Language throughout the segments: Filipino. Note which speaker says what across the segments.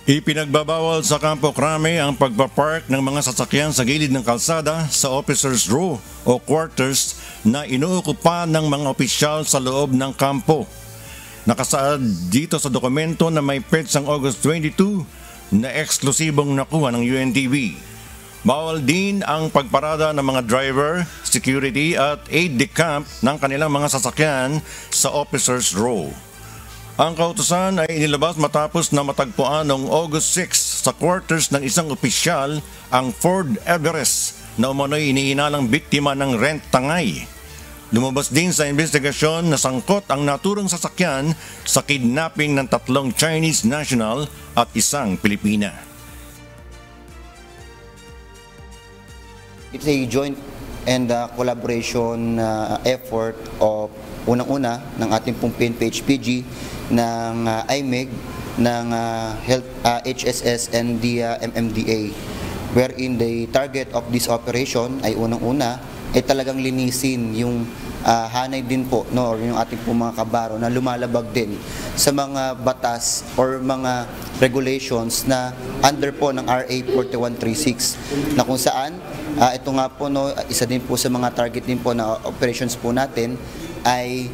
Speaker 1: Ipinagbabawal sa Campo Crame ang pagpapark ng mga sasakyan sa gilid ng kalsada sa officers' row o quarters na inuukupan ng mga opisyal sa loob ng kampo. Nakasaad dito sa dokumento na may petsang August 22 na eksklusibong nakuha ng UNTV. Bawal din ang pagparada ng mga driver, security at aide-de-camp ng kanilang mga sasakyan sa officers' row. Ang kautusan ay inilabas matapos na matagpuan noong August 6 sa quarters ng isang opisyal ang Ford Everest na umano'y iniinalang biktima ng rent tangay. Lumabas din sa investigasyon na sangkot ang naturang sasakyan sa kidnapping ng 3 Chinese national at 1 Pilipina.
Speaker 2: It's a joint and collaboration effort of unang-una ng ating pong PNP-HPG, ng IMEG, ng HSS and the MMDA, wherein the target of this operation ay unang-una ay talagang linisin yung hanay din po, no, or yung ating po mga kabaro na lumalabag din sa mga batas or mga regulations na under po ng RA 4136, na kung saan ito nga po, no, isa din po sa mga target din po na operations po natin ay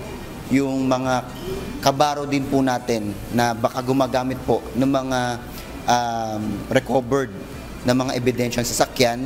Speaker 2: yung mga kabaro din po natin na baka gumagamit po ng mga recovered na mga ebidensyang sasakyan.